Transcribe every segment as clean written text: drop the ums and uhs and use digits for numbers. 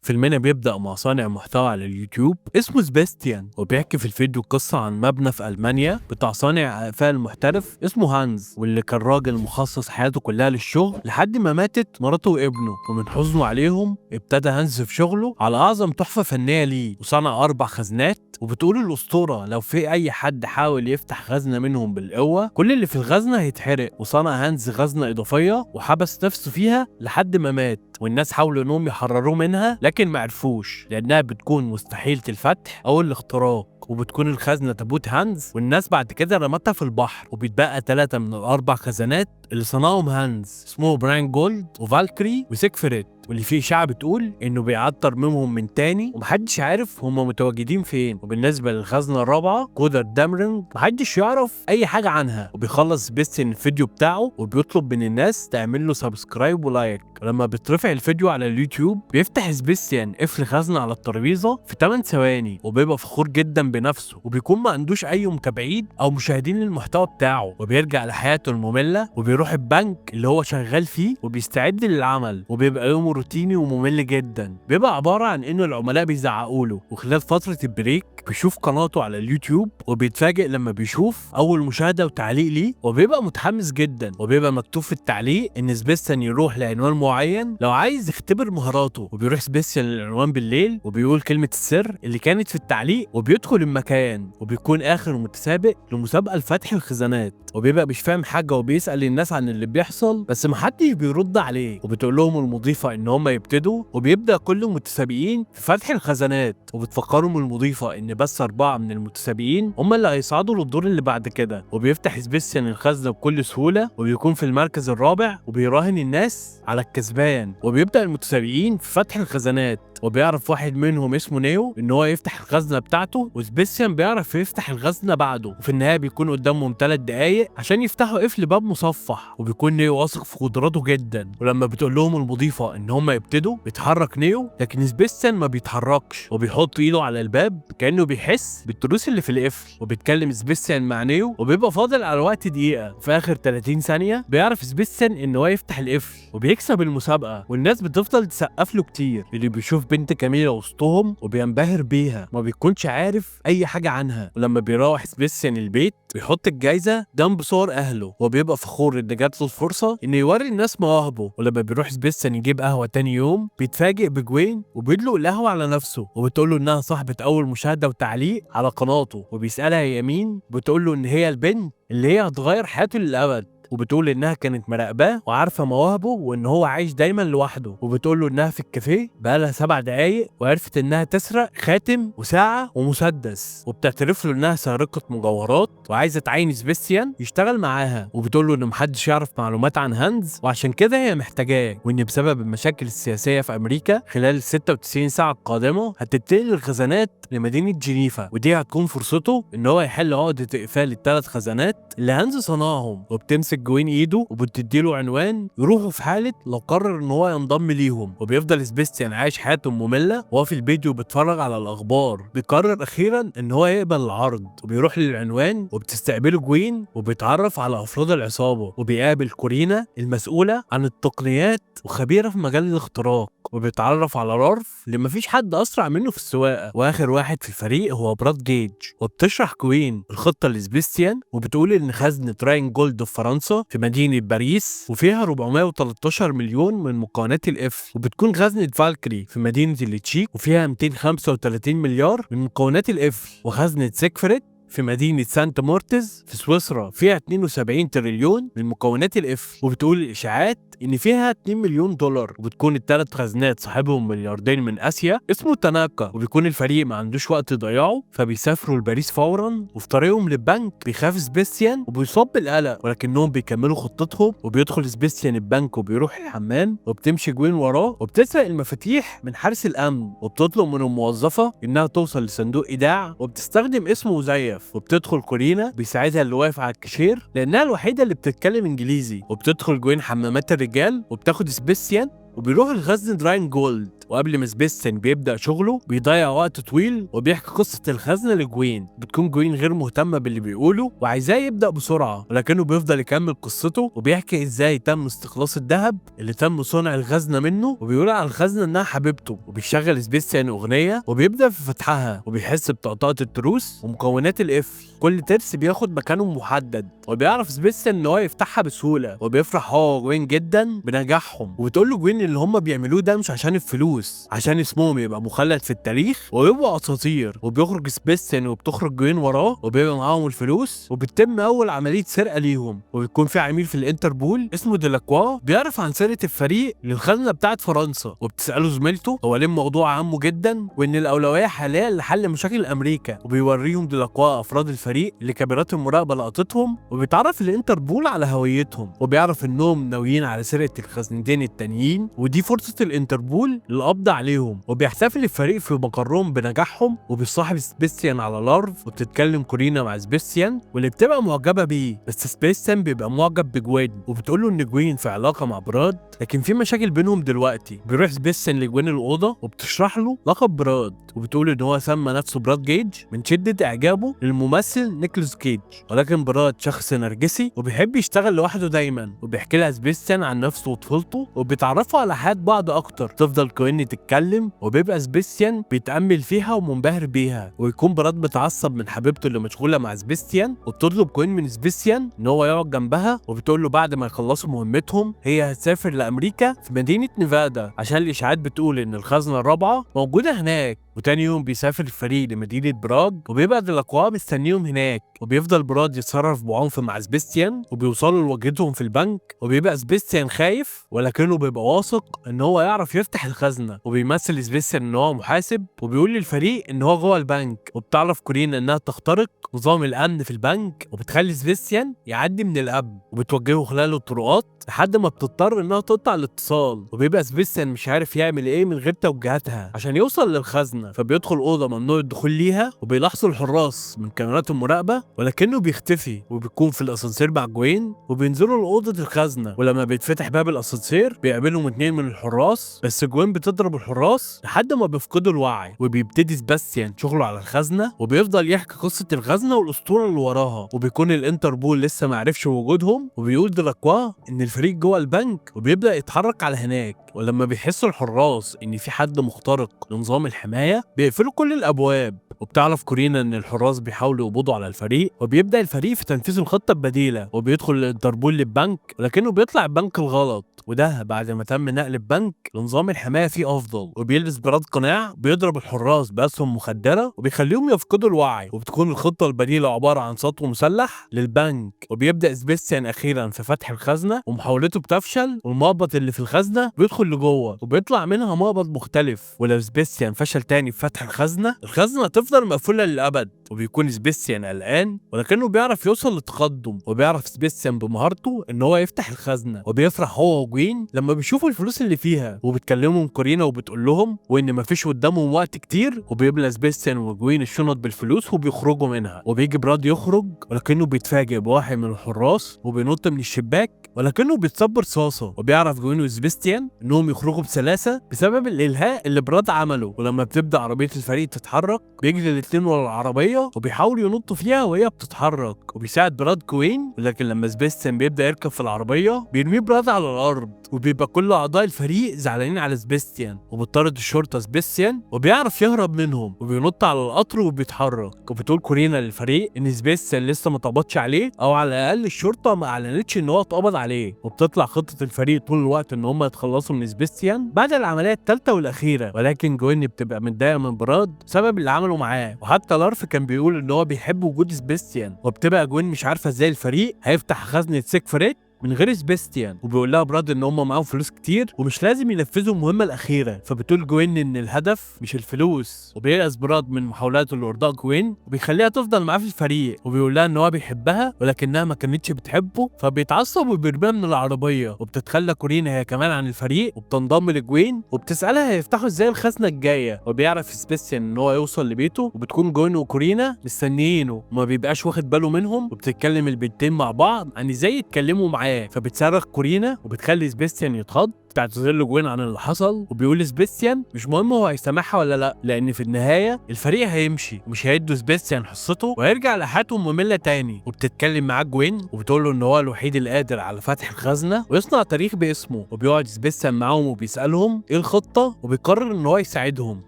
فيلمنا بيبدأ مع صانع محتوى على اليوتيوب اسمه سباستيان، وبيحكي في الفيديو قصة عن مبنى في ألمانيا بتاع صانع أقفال محترف اسمه هانز، واللي كان راجل مخصص حياته كلها للشغل لحد ما ماتت مراته وابنه. ومن حزنه عليهم ابتدى هانز في شغله على أعظم تحفة فنية ليه، وصنع 4 خزنات. وبتقول الأسطورة لو في أي حد حاول يفتح خزنة منهم بالقوة كل اللي في الخزنة هيتحرق. وصنع هانز خزنة إضافية وحبس نفسه فيها لحد ما مات، والناس حاولوا انهم يحرروه منها لكن معرفوش لانها بتكون مستحيلة الفتح او الاختراق. وبتكون الخزنة تابوت هانز، والناس بعد كده رمتها في البحر، وبيتبقى 3 من ال4 خزانات اللي صنعهم هانز اسمه براين جولد وفالكري وسيكفريد، واللي فيه إشاعة بتقول إنه بيعطر منهم من تاني ومحدش عارف هما متواجدين فين. وبالنسبة للخزنة الرابعة كودر دامرينج محدش يعرف أي حاجة عنها. وبيخلص بيستن الفيديو بتاعه وبيطلب من الناس تعمل له سبسكرايب ولايك. ولما بيترفع الفيديو على اليوتيوب بيفتح سبيستيان قفل خزنة على الترابيزة في 8 ثواني، وبيبقى فخور جدا بنفسه، وبيكون ما عندوش أي متابعين أو مشاهدين للمحتوى بتاعه. وبيرجع لحياته المملة وبيروح البنك اللي هو شغال فيه وبيستعد للعمل. وبيبقى يومه روتيني وممل جدا، بيبقى عبارة عن إنه العملاء بيزعقوا له. وخلال فترة البريك بيشوف قناته على اليوتيوب وبيتفاجئ لما بيشوف أول مشاهدة وتعليق ليه، وبيبقى متحمس جدا. وبيبقى مكتوب في التعليق إن سبيستيان يروح لعنوان معين لو عايز يختبر مهاراته. وبيروح سبيستيان للعنوان بالليل وبيقول كلمة السر اللي كانت في التعليق وبيدخل المكان، وبيكون آخر متسابق لمسابقة لفتح الخزانات. وبيبقى مش فاهم حاجة وبيسأل الناس عن اللي بيحصل بس محدش بيرد عليه. وبتقول لهم المضيفة إن هم يبتدوا، وبيبدأ كل المتسابقين في فتح الخزانات. وبتفكرهم المضيفة إن بس 4 من المتسابقين هم اللي هيصعدوا للدور اللي بعد كده. وبيفتح سبيستيان الخزنة بكل سهولة وبيكون في المركز الرابع، وبيراهن الناس على الكسبان. وبيبدأ المتسابقين في فتح الخزانات، وبيعرف واحد منهم اسمه نيو ان هو يفتح الخزنه بتاعته، وسبيستيان بيعرف يفتح الخزنه بعده. وفي النهايه بيكون قدامهم 3 دقايق عشان يفتحوا قفل باب مصفح، وبيكون نيو واثق في قدراته جدا. ولما بتقول لهم المضيفه ان هم يبتدوا بيتحرك نيو، لكن سبيستيان ما بيتحركش وبيحط ايده على الباب كانه بيحس بالتروس اللي في القفل. وبيتكلم سبيستيان مع نيو وبيبقى فاضل على وقت دقيقه. في اخر 30 ثانيه بيعرف سبيستيان ان هو يفتح القفل وبيكسب المسابقه، والناس بتفضل تسقف له كتير. اللي بيشوف بنت كاميلا وسطهم وبينبهر بيها، ما بيكونش عارف اي حاجه عنها. ولما بيروح سبيستيان البيت بيحط الجايزه جنب صور اهله، وبيبقى فخور ان جات له الفرصه انه يوري الناس مواهبه. ولما بيروح سبيستيان يجيب قهوه تاني يوم بيتفاجئ بجوين وبيدلق القهوه على نفسه، وبتقول له انها صاحبه اول مشاهده وتعليق على قناته. وبيسالها هي مين، بتقول له ان هي البنت اللي هي هتغير حياته للابد. وبتقول انها كانت مراقباه وعارفه مواهبه وان هو عايش دايما لوحده. وبتقول له انها في الكافيه بقالها 7 دقايق وعرفت انها تسرق خاتم وساعه ومسدس، وبتعترف له انها سارقه مجوهرات وعايزه تعين سبيستيان يشتغل معاها. وبتقول له ان محدش يعرف معلومات عن هانز وعشان كده هي محتاجاه، وان بسبب المشاكل السياسيه في امريكا خلال ال 96 ساعه القادمه هتنتقل الخزانات لمدينه جنيفا، ودي هتكون فرصته ان هو يحل عقده اقفال ال3 خزانات اللي هانز صنعهم. وبتمسك جوين ايده وبتديله عنوان يروحوا في حاله لو قرر ان هو ينضم ليهم. وبيفضل سبيستيان عايش حياته ممله وهو في البيت وبيتفرج على الاخبار. بيقرر اخيرا ان هو يقبل العرض، وبيروح للعنوان وبتستقبله جوين وبيتعرف على افراد العصابه. وبيقابل كورينا المسؤوله عن التقنيات وخبيره في مجال الاختراق، وبيتعرف على رارف اللي مفيش حد اسرع منه في السواقه. واخر واحد في الفريق هو براد جيج. وبتشرح كوين الخطه لسبيستيان وبتقول ان خزنه راين جولد في فرنسا في مدينه باريس وفيها 413 مليون من مكونات القفل. وبتكون خزنه فالكري في مدينه التشيك وفيها 235 مليار من مكونات القفل. وخزنه سيكفريد في مدينة سانت مورتز في سويسرا فيها 72 تريليون من مكونات القفل. وبتقول الإشاعات إن فيها 2 مليون دولار. وبتكون ال3 خزنات صاحبهم ملياردين من آسيا اسمه تاناكا. وبيكون الفريق ما عندوش وقت يضيعه فبيسافروا لباريس فورا. وفي طريقهم للبنك بيخاف سبيستيان وبيصاب بالقلق، ولكنهم بيكملوا خطتهم. وبيدخل سبيستيان البنك وبيروح الحمام، وبتمشي جوين وراه وبتسرق المفاتيح من حارس الأمن. وبتطلب من الموظفة إنها توصل لصندوق إيداع وبتستخدم اسمه مزيف. وبتدخل كورينا بيساعدها اللي واقف على الكاشير لانها الوحيده اللي بتتكلم انجليزي. وبتدخل جوين حمامات الرجال وبتاخد سبيستيان وبيروح الخزن دراين جولد. وقبل ما سبيستيان بيبدأ شغله بيضيع وقت طويل وبيحكي قصة الخزنة لجوين. بتكون جوين غير مهتمة باللي بيقوله وعايزاه يبدأ بسرعة، ولكنه بيفضل يكمل قصته وبيحكي ازاي تم استخلاص الذهب اللي تم صنع الخزنة منه، وبيقول على الخزنة انها حبيبته. وبيشغل سبيستيان اغنية وبيبدأ في فتحها وبيحس بطقطقة التروس ومكونات القفل. كل ترس بياخد مكانه محدد، وبيعرف سبيستيان ان هو يفتحها بسهولة. وبيفرح هو وجوين جدا بنجاحهم، وبتقول له جوين اللي هم بيعملوه ده مش عشان الفلوس، عشان اسمهم يبقى مخلد في التاريخ ويبقوا اساطير. وبيخرج سبيستيان وبتخرج جوين وراه وبيبقى معاهم الفلوس، وبتتم اول عملية سرقة ليهم. وبيكون في عميل في الانتربول اسمه ديلاكوا بيعرف عن سرقة الفريق للخزنة بتاعت فرنسا، وبتسأله زميلته هو ليه الموضوع عامه جدا وان الاولوية حاليا لحل مشاكل امريكا. وبيوريهم ديلاكوا افراد الفريق اللي كاميرات المراقبة لقطتهم، وبيتعرف الانتربول على هويتهم، وبيعرف انهم ناويين على سرقة الخزنتين التانيين، ودي فرصة الانتربول للقبض عليهم. وبيحتفل الفريق في مقرهم بنجاحهم، وبيصاحب سبيستيان على لارف، وبتتكلم كورينا مع سبيستيان واللي بتبقى معجبة بيه. بس سبيستيان بيبقى معجب بجوين، وبتقول له ان جوين في علاقة مع براد لكن في مشاكل بينهم دلوقتي. بيروح سبيستيان لجوين الأوضة وبتشرح له لقب براد، وبتقول ان هو سمى نفسه براد جيج من شدة اعجابه للممثل نيكولاس كيج. ولكن براد شخص نرجسي وبيحب يشتغل لوحده دايما. وبيحكي لها سبيستيان عن نفسه وطفولته، وبيتعرفوا على حياة بعض اكتر. تفضل كوين تتكلم، وبيبقى سبيستيان بيتأمل فيها ومنبهر بيها. ويكون براد متعصب من حبيبته اللي مشغولة مع سبيستيان، وبتطلب كوين من سبيستيان ان هو يقعد جنبها. وبتقول له بعد ما يخلصوا مهمتهم هي هتسافر لامريكا في مدينة نيفادا عشان الاشاعات بتقول ان الخزنة الرابعة موجودة هناك. وتاني يوم بيسافر الفريق لمدينة براغ، وبيبقى ديلاكوا مستنيهم هناك. وبيفضل براد يتصرف بعنف مع سبيستيان، وبيوصلوا لوجهتهم في البنك. وبيبقى سبيستيان خايف ولكنه بيبقى واثق ان هو يعرف يفتح الخزنة. وبيمثل سبيستيان ان هو محاسب، وبيقول للفريق ان هو جوه البنك. وبتعرف كورينا انها تخترق نظام الامن في البنك، وبتخلي سبيستيان يعدي من الامن، وبتوجهه خلال الطرقات لحد ما بتضطر انها تقطع الاتصال. وبيبقى سبيستيان مش عارف يعمل ايه من غير توجيهاتها عشان يوصل للخزنة. فبيدخل اوضه ممنوع الدخول ليها، وبيلاحظوا الحراس من كاميرات المراقبه ولكنه بيختفي. وبيكون في الاسانسير مع جوين، وبينزلوا لاوضه الخزنه. ولما بيتفتح باب الاسانسير بيقابلهم 2 من الحراس، بس جوين بتضرب الحراس لحد ما بيفقدوا الوعي. وبيبتدي سباستيان شغله على الخزنه، وبيفضل يحكي قصه الخزنه والاسطوره اللي وراها. وبيكون الانتربول لسه ما عرفش وجودهم، وبيقول ديلاكوا ان الفريق جوه البنك وبيبدا يتحرك على هناك. ولما بيحسوا الحراس ان في حد مخترق لنظام الحمايه بيقفلوا كل الابواب. وبتعرف كورينا ان الحراس بيحاولوا يقبضوا على الفريق، وبيبدا الفريق في تنفيذ الخطه البديله. وبيدخل الانتربول للبنك ولكنه بيطلع البنك الغلط، وده بعد ما تم نقل البنك لنظام الحمايه فيه افضل. وبيلبس براد قناع بيضرب الحراس باسهم مخدره وبيخليهم يفقدوا الوعي. وبتكون الخطه البديله عباره عن سطو مسلح للبنك. وبيبدا سبيستيان اخيرا في فتح الخزنه، ومحاولته بتفشل، والمقبض اللي في الخزنه بيدخل لجوه وبيطلع منها مقبض مختلف. ولو سبيستيان فشل تاني في فتح الخزنه تفضل مقفوله للابد. وبيكون سبيستيان قلقان ولكنه بيعرف يوصل للتقدم. وبيعرف سبيستيان بمهارته ان هو يفتح الخزنه. وبيفرح هو وجوين لما بيشوفوا الفلوس اللي فيها. وبتكلمهم كورينا وبتقول لهم وان مفيش قدامهم وقت كتير. وبيبلى سبيستيان وجوين الشنط بالفلوس وبيخرجوا منها. وبيجي براد يخرج ولكنه بيتفاجئ بواحد من الحراس وبينط من الشباك ولكنه بيتصب رصاصه. وبيعرف جوين وسبيستيان انهم يخرجوا بسلاسه بسبب الالهاء اللي براد عمله. ولما بتبدا عربيه الفريق تتحرك بيجري الاتنين ورا العربيه وبيحاولوا ينطوا فيها وهي بتتحرك. وبيساعد براد كوين، ولكن لما سبيستيان بيبدا يركب في العربيه بيرميه براد على الارض. وبيبقى كل اعضاء الفريق زعلانين على سبيستيان، وبتطرد الشرطه سبيستيان وبيعرف يهرب منهم. وبينط على القطر وبيتحرك. وبتقول كورينا للفريق ان سبيستيان لسه ما اتقبضش عليه، او على الاقل الشرطه ما اعلنتش ان هو اتقبض عليه. وبتطلع خطه الفريق طول الوقت ان هم يتخلصوا من سبيستيان بعد العمليه الثالثه والاخيره. ولكن جوين بتبقى متضايقه من براد بسبب اللي عمله معاه. وحتى لارف كان بيقول ان هو بيحب وجود سبيستيان. وبتبقى جوين مش عارفه ازاي الفريق هيفتح خزنه سيكفريت من غير سبيستيان. وبيقول لها براد ان هم معاهم فلوس كتير ومش لازم ينفذوا المهمه الاخيره. فبتقول جوين ان الهدف مش الفلوس. وبييأس براد من محاولاته لارضاء جوين وبيخليها تفضل معاه في الفريق. وبيقول لها ان هو بيحبها ولكنها ما كانتش بتحبه، فبيتعصب وبيرميها من العربيه. وبتتخلى كورينا هي كمان عن الفريق وبتنضم لجوين، وبتسالها هيفتحوا ازاي الخزنه الجايه. وبيعرف سبيستيان ان هو يوصل لبيته، وبتكون جوين وكورينا مستنيينه وما بيبقاش واخد باله منهم. وبتتكلم البنتين مع بعض عن ازاي يتكلموا معاه. فبتصرخ كورينا وبتخلي سبيستيان يتخض. وبتعتذر له جوين عن اللي حصل، وبيقول سبيستيان مش مهم هو هيسامحها ولا لا، لان في النهايه الفريق هيمشي ومش هيدوا سبيستيان حصته وهيرجع لحياته ممله تاني. وبتتكلم معاه جوين وبتقول له ان هو الوحيد القادر على فتح الخزنه ويصنع تاريخ باسمه. وبيقعد سبيستيان معاهم وبيسالهم ايه الخطه، وبيقرر ان هو يساعدهم.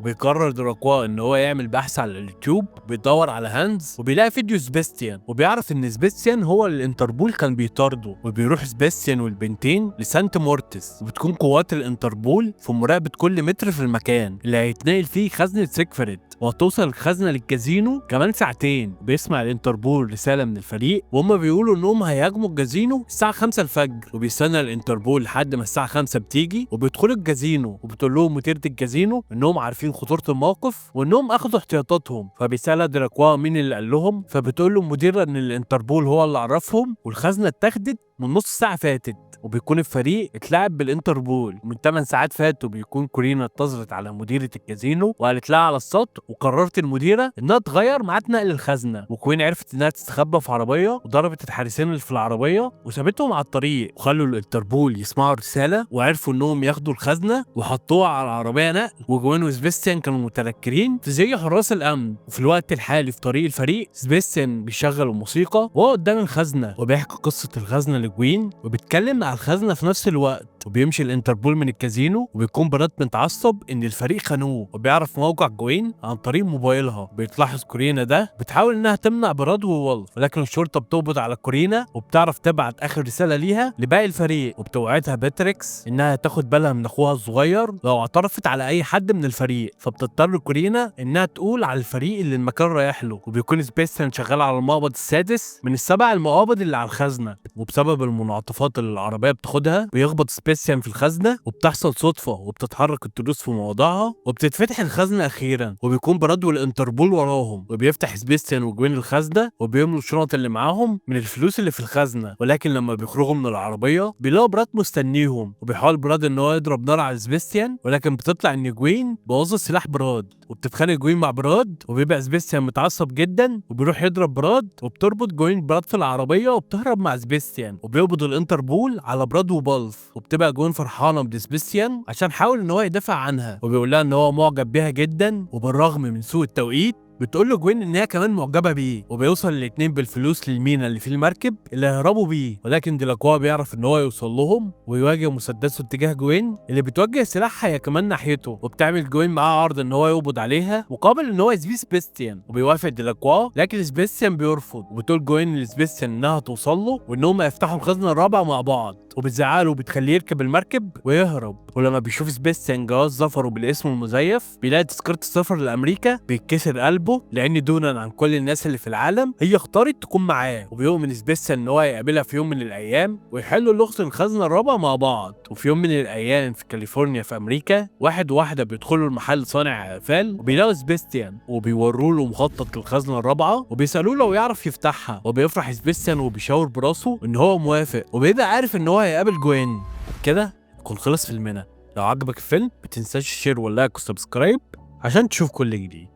وبيقرر دراكوا ان هو يعمل بحث على اليوتيوب، بيدور على هانز وبيلاقي فيديو سبيستيان، وبيعرف ان سبيستيان هو اللي الانتربول كان بيطارده. وبيروح سبيستيان والبنتين لسانت مورتس، وبتكون قوات الانتربول في مراقبه كل متر في المكان اللي هيتنقل فيه خزنه سيكفريد. وهتوصل الخزنه للكازينو كمان ساعتين. بيسمع الانتربول رساله من الفريق وهم بيقولوا انهم هيهاجموا الكازينو الساعه 5 الفجر. وبيستنى الانتربول لحد ما الساعه 5 بتيجي، وبيدخلوا الكازينو وبتقول لهم مديره الكازينو انهم عارفين خطوره الموقف وانهم اخذوا احتياطاتهم. فبيسالها دراكوا مين اللي قال لهم، فبتقول له مديره ان الانتربول هو اللي عرفهم والخزنه اتاخدت من نص ساعه فاتت. وبيكون الفريق اتلعب بالانتربول من 8 ساعات فاتوا. بيكون كورينا اتصلت على مديره الكازينو وقالت لها على السطح، وقررت المديره انها تغير ميعاد نقل الخزنه. وكوين عرفت انها تستخبى في عربيه وضربت الحارسين اللي في العربيه وسابتهم على الطريق، وخلوا الانتربول يسمعوا الرساله وعرفوا انهم ياخدوا الخزنه وحطوها على العربيه نقل. وجوين وسبيستيان كانوا متنكرين في زي حراس الامن. وفي الوقت الحالي في طريق الفريق سبيستيان بيشغل الموسيقى وهو قدام الخزنه وبيحكي قصه الخزنه لجوين وبيتكلم على الخزنه في نفس الوقت. وبيمشي الانتربول من الكازينو وبيكون براد متعصب ان الفريق خانوه، وبيعرف موقع جوين عن طريق موبايلها. بتلاحظ كورينا ده بتحاول انها تمنع براد وولف، ولكن الشرطه بتقبض على كورينا وبتعرف تبعت اخر رساله ليها لباقي الفريق. وبتوعدها باتريكس انها تاخد بالها من اخوها الصغير لو اعترفت على اي حد من الفريق. فبتضطر كورينا انها تقول على الفريق اللي المكان رايح له. وبيكون سبيستيان شغال على المقبض السادس من السبع المقابض اللي على الخزنه، وبسبب المنعطفات اللي العربيه بتاخدها بيخبط سبيستيان في الخزنه وبتحصل صدفه وبتتحرك التروس في مواضعها وبتتفتح الخزنه اخيرا. وبيكون براد والانتربول وراهم، وبيفتح سبيستيان وجوين الخزنه وبيملوا الشنط اللي معاهم من الفلوس اللي في الخزنه. ولكن لما بيخرجوا من العربيه بيلاقوا براد مستنيهم، وبيحاول براد ان هو يضرب نار على سبيستيان، ولكن بتطلع ان جوين بوظت سلاح براد. وبتتخانق جوين مع براد وبيبقى سبيستيان متعصب جدا وبيروح يضرب براد، وبتربط جوين براد في العربيه وبتهرب مع سبيستيان. وبيقبض الانتربول على براد وبالف، وبتبقى جوين فرحانه بسبيستيان عشان حاول ان هو يدافع عنها، وبيقول لها ان هو معجب بيها جدا. وبالرغم من سوء التوقيت بتقول له جوين ان هي كمان معجبه بيه. وبيوصل الاتنين بالفلوس للمينا اللي في المركب اللي هيهربوا بيه، ولكن ديلاكوا بيعرف ان هو يوصل لهم ويواجه مسدسه اتجاه جوين اللي بتوجه سلاحها هي كمان ناحيته. وبتعمل جوين معاه عرض ان هو يقبض عليها مقابل ان هو يسبي سبيستيان، وبيوافق ديلاكوا، لكن سبيستيان بيرفض. وبتقول جوين لسبيستيان انها توصل له وانهم هيفتحوا الخزنه الرابعه مع بعض، وبتزعله وبتخليه يركب المركب ويهرب. ولما بيشوف سبيستيان جواز سفره بالاسم المزيف بيلاقي تذكره السفر لامريكا بيتكسر قلبه، لان دونا عن كل الناس اللي في العالم هي اختارت تكون معاه. وبيؤمن سبيستيان ان هو هيقابلها في يوم من الايام ويحلوا لغز الخزنه الرابعه مع بعض. وفي يوم من الايام في كاليفورنيا في امريكا واحد وواحده بيدخلوا المحل صانع اقفال وبيلاقوا سبيستيان وبيوروا له مخطط للخزنه الرابعه وبيسالوه لو يعرف يفتحها. وبيفرح سبيستيان وبيشاور براسه ان هو موافق، وبيبقى عارف ان هو هيقابل جوين. كده يكون خلص فيلمنا. لو عجبك الفيلم متنساش الشير واللايك والسبسكرايب عشان تشوف كل جديد.